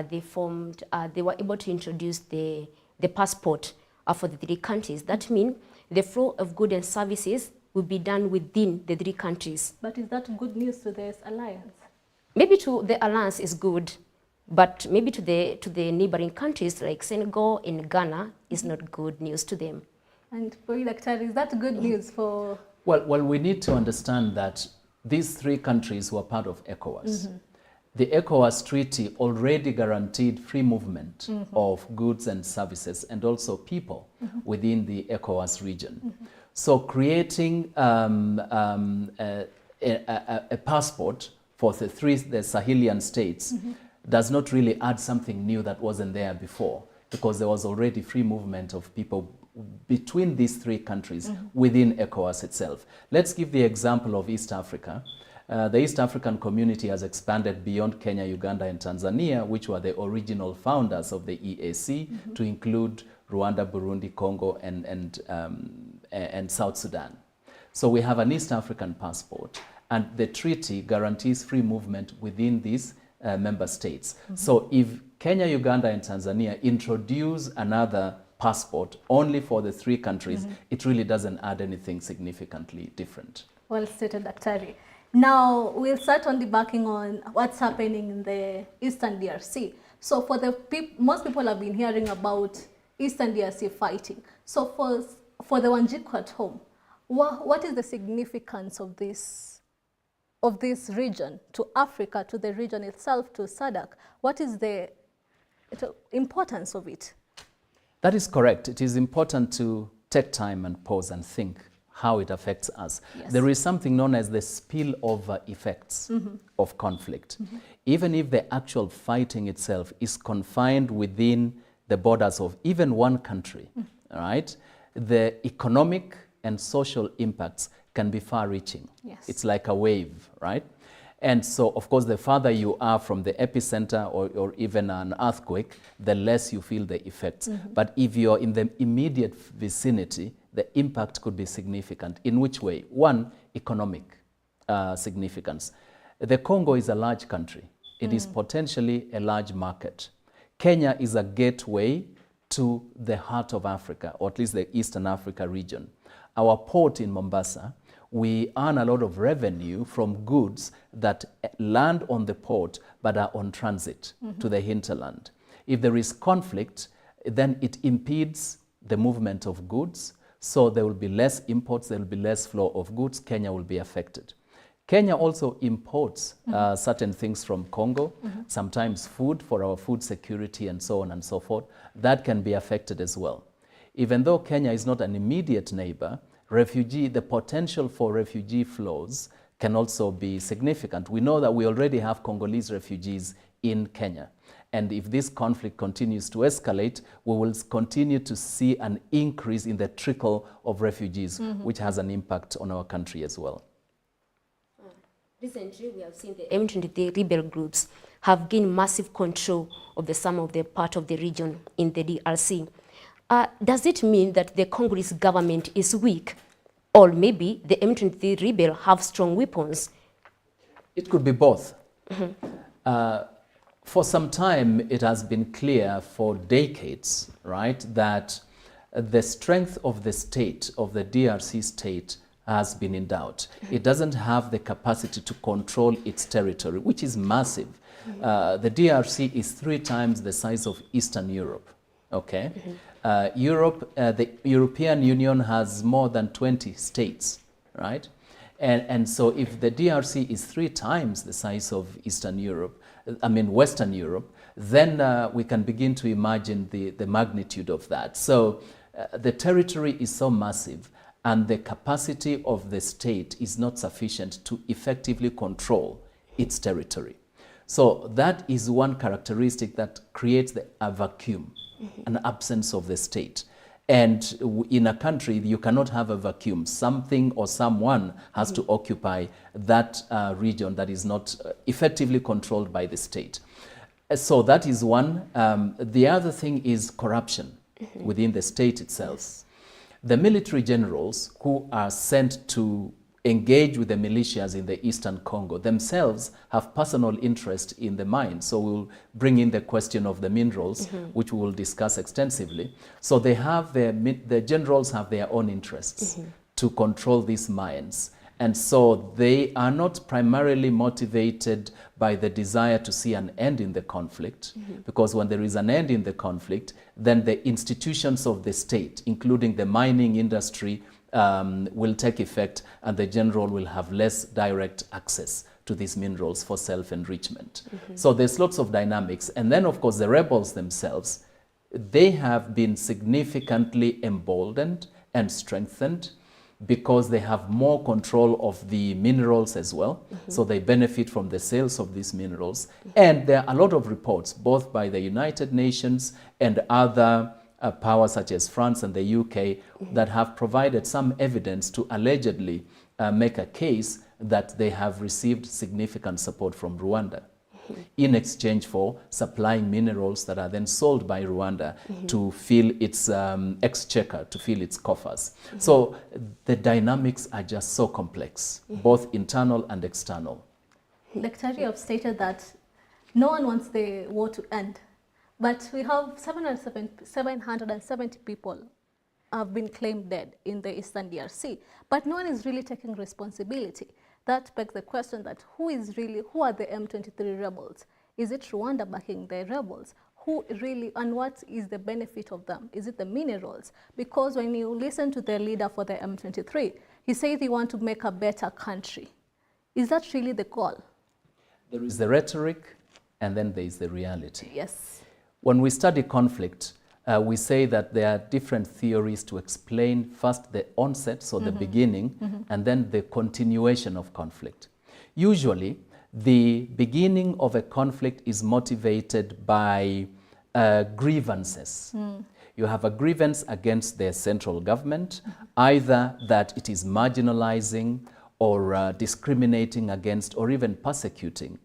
they were able to introduce the passport for the 3 countries. That means the flow of goods and services will be done within the 3 countries. But is that good news to this alliance? Maybe to the alliance is good, but maybe to the neighboring countries like Senegal and Ghana is not good news to them. And for you, Daktari, is that good news for... Well, we need to understand that these 3 countries were part of ECOWAS. The ECOWAS treaty already guaranteed free movement of goods and services and also people within the ECOWAS region. So creating a passport for the Sahelian states does not really add something new that wasn't there before, because there was already free movement of people between these 3 countries within ECOWAS itself. Let's give the example of East Africa. The East African community has expanded beyond Kenya, Uganda, and Tanzania, which were the original founders of the EAC, to include Rwanda, Burundi, Congo, and South Sudan. So we have an East African passport, and the treaty guarantees free movement within these member states. So if Kenya, Uganda, and Tanzania introduce another passport only for the 3 countries, it really doesn't add anything significantly different. Well stated, Daktari. Now, we'll start on debugging on what's happening in the Eastern DRC. So for the most people have been hearing about Eastern DRC fighting. So for the Wanjiku at home, what is the significance of this region to Africa, to the region itself, to SADC? What is the importance of it? That is correct. It is important to take time and pause and think how it affects us. Yes. There is something known as the spillover effects of conflict. Even if the actual fighting itself is confined within the borders of even one country, all right, the economic and social impacts can be far-reaching. Yes. It's like a wave, right? And so, of course, the farther you are from the epicenter or even an earthquake, the less you feel the effects. But if you're in the immediate vicinity, the impact could be significant. In which way? One, economic significance. The Congo is a large country. It is potentially a large market. Kenya is a gateway to the heart of Africa, or at least the Eastern Africa region. Our port in Mombasa, we earn a lot of revenue from goods that land on the port but are on transit to the hinterland. If there is conflict, then it impedes the movement of goods, so there will be less imports, there will be less flow of goods, Kenya will be affected. Kenya also imports certain things from Congo, sometimes food for our food security and so on and so forth. That can be affected as well. Even though Kenya is not an immediate neighbor, the potential for refugee flows can also be significant. We know that we already have Congolese refugees in Kenya. And if this conflict continues to escalate, we will continue to see an increase in the trickle of refugees, which has an impact on our country as well. Recently, we have seen the M23 rebel groups have gained massive control of some of the part of the region in the DRC. Does it mean that the Congolese government is weak, or maybe the M23 rebel have strong weapons? It could be both. For some time, it has been clear for decades, right, that the strength of the state, of the DRC state, has been in doubt. It doesn't have the capacity to control its territory, which is massive. The DRC is 3 times the size of Eastern Europe, okay? The European Union has more than 20 states, right? And so if the DRC is 3 times the size of Western Europe, then we can begin to imagine the magnitude of that. So the territory is so massive, and the capacity of the state is not sufficient to effectively control its territory. So that is one characteristic that creates a vacuum, an absence of the state. And in a country, you cannot have a vacuum. Something or someone has to occupy that region that is not effectively controlled by the state. So that is one. The other thing is corruption within the state itself. The military generals who are sent to engage with the militias in the Eastern Congo themselves have personal interest in the mines. So we'll bring in the question of the minerals, which we will discuss extensively. So they have the generals have their own interests to control these mines. And so they are not primarily motivated by the desire to see an end in the conflict, because when there is an end in the conflict, then the institutions of the state, including the mining industry, will take effect, and the general will have less direct access to these minerals for self-enrichment. So there's lots of dynamics. And then, of course, the rebels themselves, they have been significantly emboldened and strengthened because they have more control of the minerals as well. So they benefit from the sales of these minerals. And there are a lot of reports, both by the United Nations and other powers such as France and the UK, that have provided some evidence to allegedly make a case that they have received significant support from Rwanda in exchange for supplying minerals that are then sold by Rwanda to fill its exchequer, to fill its coffers. So the dynamics are just so complex, both internal and external. Daktari have stated that no one wants the war to end, but we have 770 people have been claimed dead in the Eastern DRC, but no one is really taking responsibility. That begs the question that who are the M23 rebels? Is it Rwanda backing the rebels? Who really, and what is the benefit of them? Is it the minerals? Because when you listen to the leader for the M23, he says they want to make a better country. Is that really the goal? There is the rhetoric, and then there is the reality. Yes. When we study conflict, we say that there are different theories to explain first the onset, so the beginning, and then the continuation of conflict. Usually, the beginning of a conflict is motivated by grievances. You have a grievance against the central government, either that it is marginalizing or discriminating against or even persecuting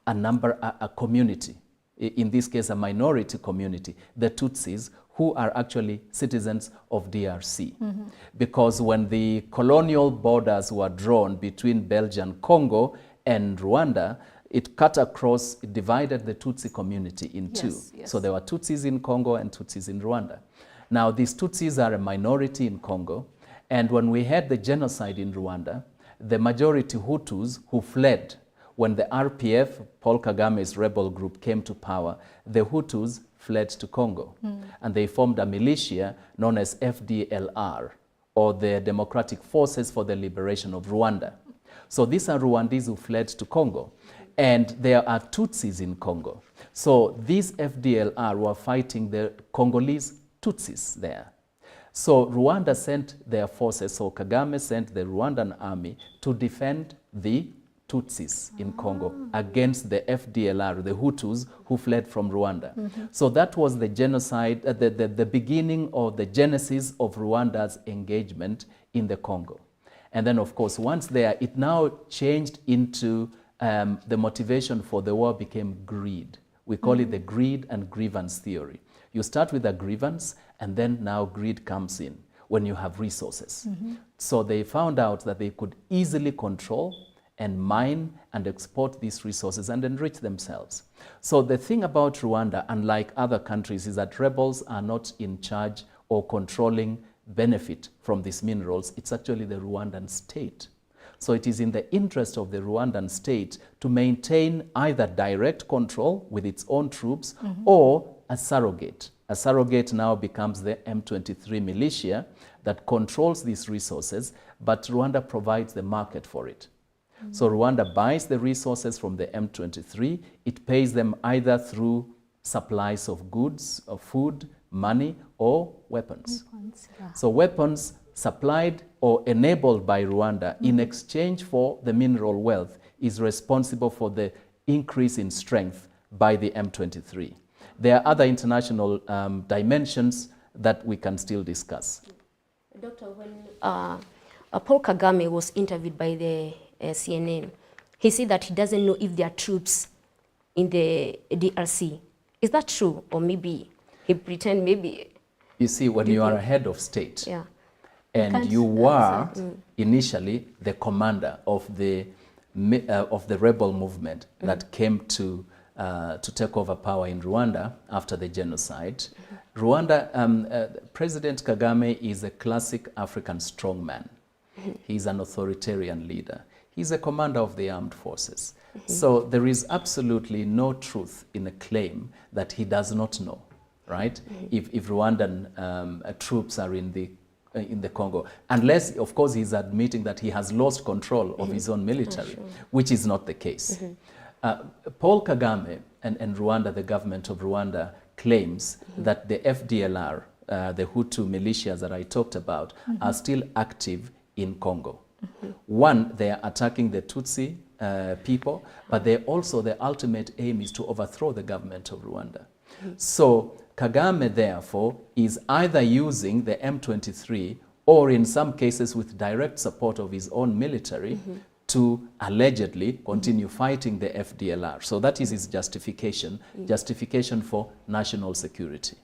a community, in this case a minority community, the Tutsis, who are actually citizens of DRC. Because when the colonial borders were drawn between Belgian Congo and Rwanda, it cut across, it divided the Tutsi community in two. So there were Tutsis in Congo and Tutsis in Rwanda. Now these Tutsis are a minority in Congo, and when we had the genocide in Rwanda, the majority Hutus who fled when the RPF, Paul Kagame's rebel group, came to power, the Hutus fled to Congo, and they formed a militia known as FDLR, or the Democratic Forces for the Liberation of Rwanda. So these are Rwandese who fled to Congo. And there are Tutsis in Congo. So these FDLR were fighting the Congolese Tutsis there. So Rwanda sent their forces, so Kagame sent the Rwandan army to defend the Tutsis in Congo against the FDLR, the Hutus who fled from Rwanda. So that was the genocide, the beginning or the genesis of Rwanda's engagement in the Congo. And then of course, once there, it now changed into the motivation for the war became greed. We call it the greed and grievance theory. You start with a grievance, and then now greed comes in when you have resources. So they found out that they could easily control and mine and export these resources and enrich themselves. So the thing about Rwanda, unlike other countries, is that rebels are not in charge or controlling benefit from these minerals. It's actually the Rwandan state. So it is in the interest of the Rwandan state to maintain either direct control with its own troops or a surrogate. A surrogate now becomes the M23 militia that controls these resources, but Rwanda provides the market for it. So Rwanda buys the resources from the M23. It pays them either through supplies of goods, of food, money, or weapons. So weapons supplied or enabled by Rwanda in exchange for the mineral wealth is responsible for the increase in strength by the M23. There are other international dimensions that we can still discuss. Doctor, when Paul Kagame was interviewed by the CNN, he said that he doesn't know if there are troops in the DRC. Is that true? Or maybe he pretend maybe... You see, when you are a head of state, and you were initially the commander of the rebel movement that came to take over power in Rwanda after the genocide. Rwanda, President Kagame is a classic African strongman. He's an authoritarian leader. He's a commander of the armed forces. So there is absolutely no truth in a claim that he does not know, right? If Rwandan troops are in the Congo, unless, of course, he's admitting that he has lost control of his own military, which is not the case. Paul Kagame and Rwanda, the government of Rwanda, claims that the FDLR, the Hutu militias that I talked about, are still active in Congo. One, they are attacking the Tutsi people, but they also, the ultimate aim is to overthrow the government of Rwanda. So Kagame, therefore, is either using the M23 or in some cases with direct support of his own military to allegedly continue fighting the FDLR. So that is his justification, justification for national security.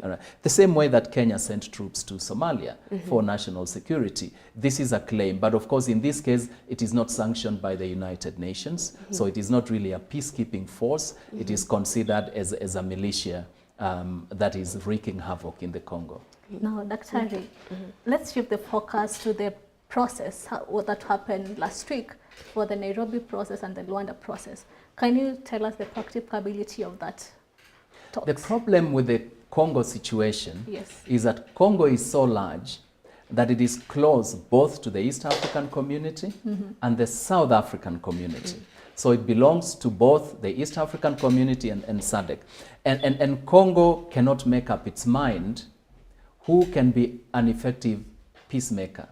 All right. The same way that Kenya sent troops to Somalia for national security. This is a claim, but of course in this case it is not sanctioned by the United Nations, so it is not really a peacekeeping force. It is considered as a militia that is wreaking havoc in the Congo. Now, Dr. Let's shift the focus to the process, what that happened last week for the Nairobi process and the Luanda process. Can you tell us the practicability of that talks? The problem with the Congo situation is that Congo is so large that it is close both to the East African community and the South African community. So it belongs to both the East African community and SADC. And Congo cannot make up its mind who can be an effective peacemaker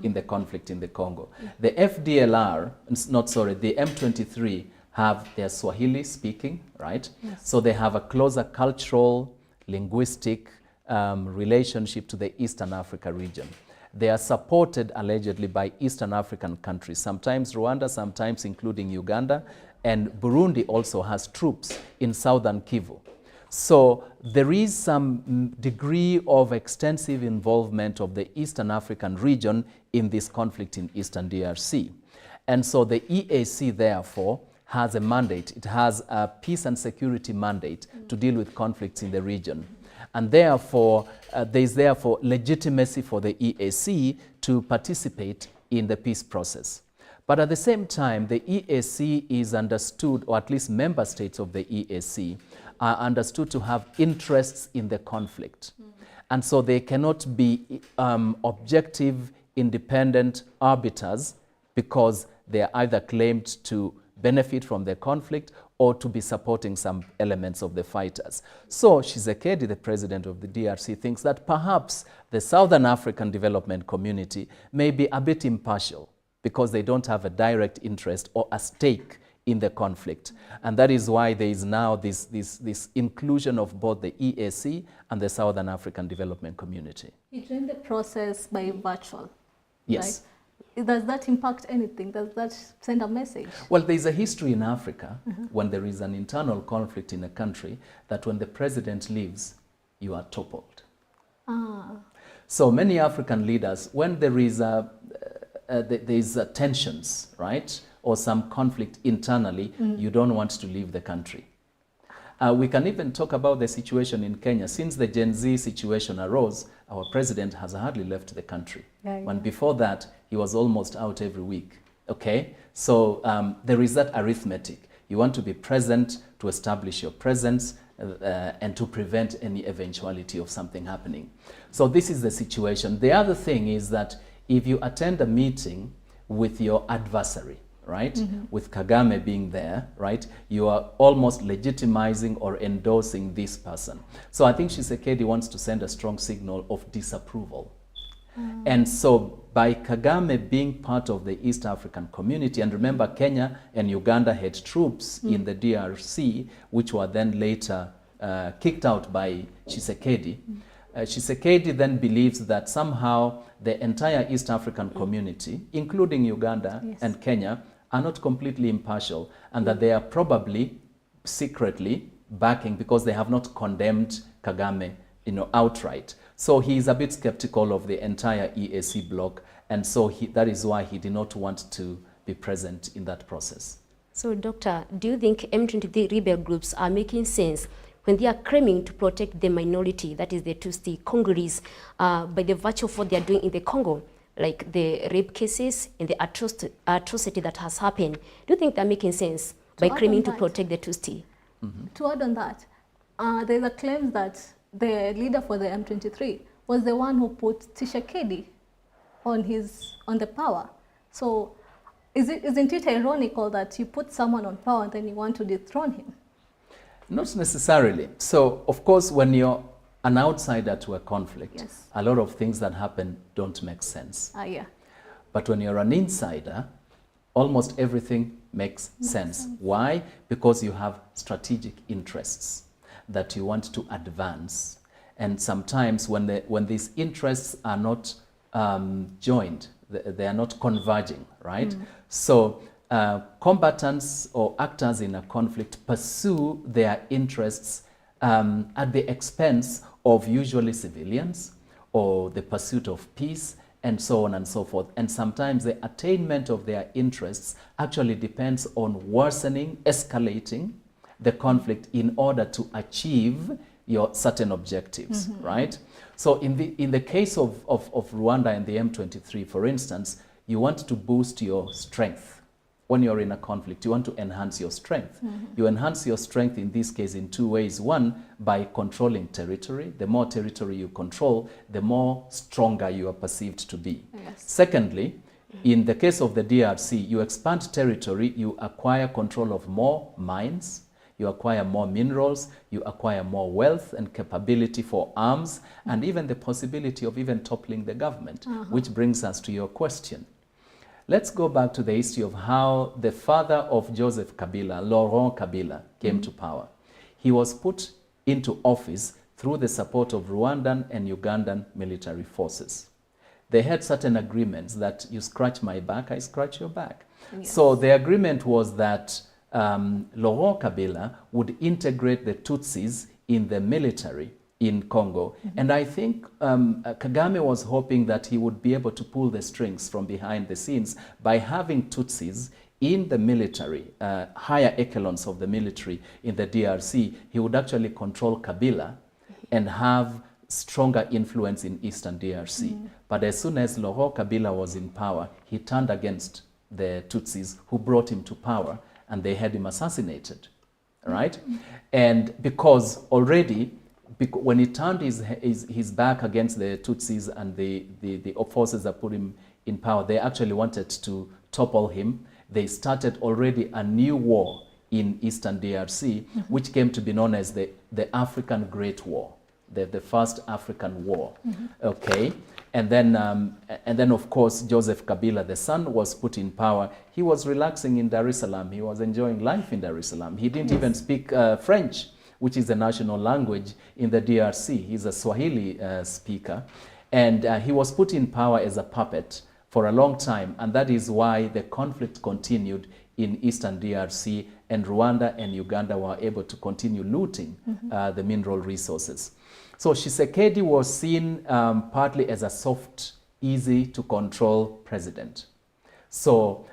in the conflict in the Congo. The FDLR, the M23 have their Swahili speaking, right? Yes. So they have a closer cultural, linguistic relationship to the Eastern Africa region. They are supported allegedly by Eastern African countries, sometimes Rwanda, sometimes including Uganda, and Burundi also has troops in Southern Kivu. So there is some degree of extensive involvement of the Eastern African region in this conflict in Eastern DRC. And so the EAC therefore has a mandate, it has a peace and security mandate to deal with conflicts in the region. And therefore, there is therefore legitimacy for the EAC to participate in the peace process. But at the same time, the EAC is understood, or at least member states of the EAC, are understood to have interests in the conflict. And so they cannot be objective, independent arbiters because they are either claimed to benefit from the conflict or to be supporting some elements of the fighters. So Tshisekedi, the president of the DRC, thinks that perhaps the Southern African Development Community may be a bit impartial because they don't have a direct interest or a stake in the conflict. And that is why there is now this inclusion of both the EAC and the Southern African Development Community. You joined the process by virtual, yes. Right? Does that impact anything? Does that send a message? Well, there's a history in Africa when there is an internal conflict in a country that when the president leaves, you are toppled. So many African leaders, when there is tensions, right, or some conflict internally, you don't want to leave the country. We can even talk about the situation in Kenya. Since the Gen Z situation arose, our president has hardly left the country. When before that, he was almost out every week. Okay, so there is that arithmetic. You want to be present to establish your presence and to prevent any eventuality of something happening. So this is the situation. The other thing is that if you attend a meeting with your adversary, right, with Kagame being there, right, you are almost legitimizing or endorsing this person. So I think Tshisekedi wants to send a strong signal of disapproval. And so by Kagame being part of the East African community, and remember Kenya and Uganda had troops in the DRC, which were then later kicked out by Tshisekedi. Tshisekedi then believes that somehow the entire East African community, including Uganda and Kenya, are not completely impartial, and that they are probably secretly backing because they have not condemned Kagame, outright. So he is a bit skeptical of the entire EAC bloc, and so that is why he did not want to be present in that process. So, Doctor, do you think M23 rebel groups are making sense when they are claiming to protect the minority, that is the Tutsi Congolese, by the virtue of what they are doing in the Congo, like the rape cases and the atrocity that has happened? Do you think they're making sense by claiming to protect the Tutsi? To add on that, there's a claim that the leader for the M23 was the one who put Tshisekedi on the power. So isn't it ironical that you put someone on power and then you want to dethrone him? Not necessarily. So of course, when you're an outsider to a conflict, a lot of things that happen don't make sense. But when you're an insider, almost everything makes sense. Why? Because you have strategic interests that you want to advance. And sometimes when these interests are not joined, they are not converging, right? So combatants or actors in a conflict pursue their interests at the expense of usually civilians or the pursuit of peace and so on and so forth. And sometimes the attainment of their interests actually depends on worsening, escalating the conflict in order to achieve your certain objectives, right? So in the case of Rwanda and the M23, for instance, you want to boost your strength. When you're in a conflict, you want to enhance your strength. You enhance your strength in this case in two ways. One, by controlling territory. The more territory you control, the more stronger you are perceived to be. Secondly, In the case of the DRC, you expand territory, you acquire control of more mines, you acquire more minerals, you acquire more wealth and capability for arms, and even the possibility of even toppling the government, which brings us to your question. Let's go back to the history of how the father of Joseph Kabila, Laurent Kabila, came to power. He was put into office through the support of Rwandan and Ugandan military forces. They had certain agreements that you scratch my back, I scratch your back. Yes. So the agreement was that Laurent Kabila would integrate the Tutsis in the military in Congo. And I think Kagame was hoping that he would be able to pull the strings from behind the scenes by having Tutsis in the military, higher echelons of the military in the DRC. He would actually control Kabila and have stronger influence in Eastern DRC. But as soon as Laurent Kabila was in power, he turned against the Tutsis who brought him to power, and they had him assassinated, right? And because already, when he turned his back against the Tutsis and the forces that put him in power, they actually wanted to topple him. They started already a new war in Eastern DRC, which came to be known as the African Great War, the first African war, okay? And then of course, Joseph Kabila, the son, was put in power. He was relaxing in Dar es Salaam. He was enjoying life in Dar es Salaam. He didn't even speak French, which is the national language in the DRC. He's a Swahili speaker. And he was put in power as a puppet for a long time. And that is why the conflict continued in Eastern DRC, and Rwanda and Uganda were able to continue looting the mineral resources. So Tshisekedi was seen partly as a soft, easy to control president. So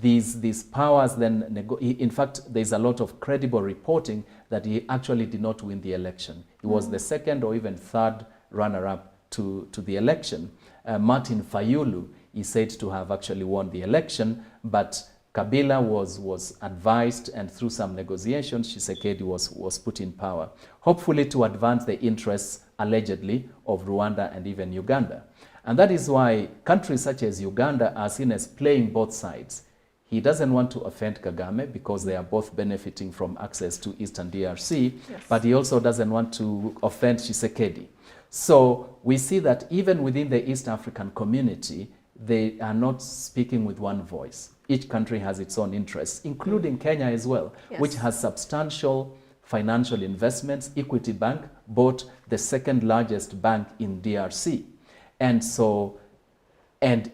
these powers then, in fact, there's a lot of credible reporting that he actually did not win the election. He was the second or even third runner-up to the election. Martin Fayulu is said to have actually won the election, but Kabila was advised, and through some negotiations, Tshisekedi was put in power, hopefully to advance the interests, allegedly, of Rwanda and even Uganda. And that is why countries such as Uganda are seen as playing both sides. He doesn't want to offend Kagame because they are both benefiting from access to Eastern DRC, but he also doesn't want to offend Tshisekedi. So we see that even within the East African community, they are not speaking with one voice. Each country has its own interests, including Kenya as well, which has substantial financial investments. Equity Bank bought the second largest bank in DRC. And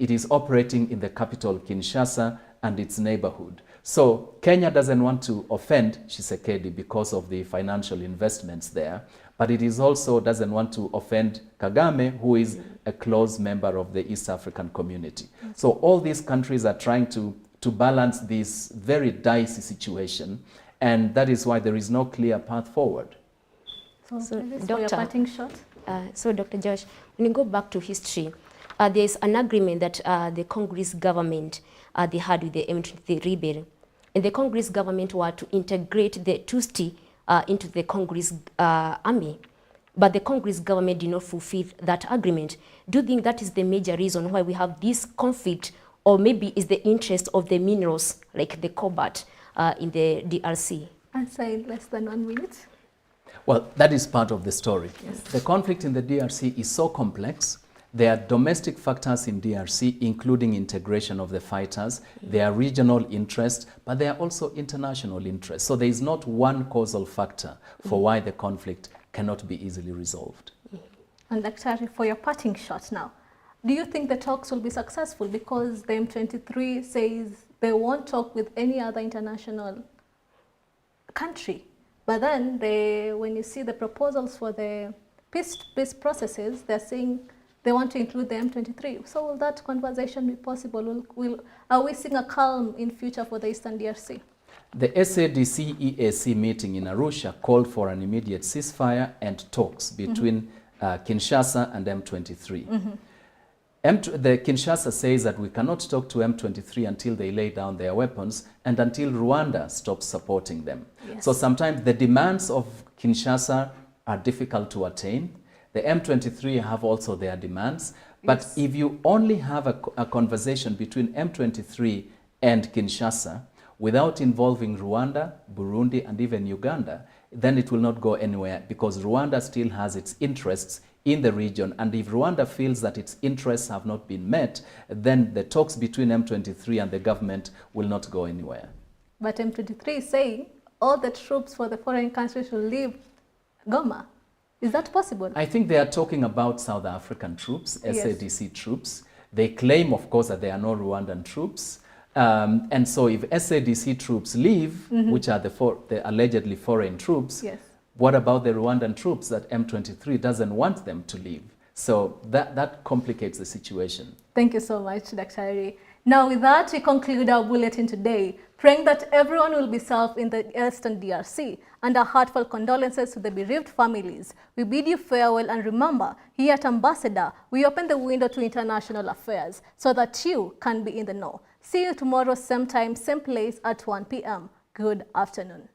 it is operating in the capital, Kinshasa, and its neighborhood. So Kenya doesn't want to offend Tshisekedi because of the financial investments there, but it is also doesn't want to offend Kagame, who is a close member of the East African community. So all these countries are trying to balance this very dicey situation, and that is why there is no clear path forward. So, Dr. Josh, when you go back to history, there is an agreement that the Congress government they had with the M23 rebel, and the Congress government were to integrate the Tutsi into the Congress army, but the Congress government did not fulfill that agreement. Do you think that is the major reason why we have this conflict, or maybe is the interest of the minerals like the cobalt in the DRC? Answer in less than 1 minute. Well, that is part of the story. Yes. The conflict in the DRC is so complex. There are domestic factors in DRC, including integration of the fighters. There are regional interests, but there are also international interests. So there is not one causal factor for why the conflict cannot be easily resolved. And Dr. for your parting shot now, do you think the talks will be successful? Because the M23 says they won't talk with any other international country. But then when you see the proposals for the peace processes, they're saying they want to include the M23. So will that conversation be possible? Are we seeing a calm in future for the Eastern DRC? The SADC-EAC meeting in Arusha called for an immediate ceasefire and talks between Kinshasa and M23. The Kinshasa says that we cannot talk to M23 until they lay down their weapons and until Rwanda stops supporting them. Yes. So sometimes the demands of Kinshasa are difficult to attain. The M23 have also their demands, But Yes. if you only have a conversation between M23 and Kinshasa without involving Rwanda, Burundi, and even Uganda, then it will not go anywhere, because Rwanda still has its interests in the region. And if Rwanda feels that its interests have not been met, then the talks between M23 and the government will not go anywhere. But M23 is saying all the troops for the foreign countries should leave Goma. Is that possible? I think they are talking about South African troops, Yes. SADC troops. They claim, of course, that there are no Rwandan troops. And so if SADC troops leave, which are the allegedly foreign troops, Yes. what about the Rwandan troops that M23 doesn't want them to leave? So that complicates the situation. Thank you so much, Dr. Ari. Now with that, we conclude our bulletin today, praying that everyone will be safe in the Eastern DRC, and our heartfelt condolences to the bereaved families. We bid you farewell, and remember, here at Ambassador, we open the window to international affairs so that you can be in the know. See you tomorrow, same time, same place at 1 p.m. Good afternoon.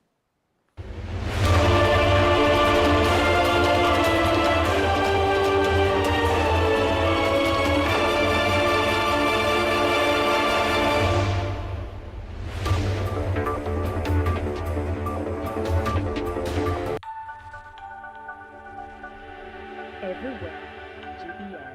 Everywhere, GBS.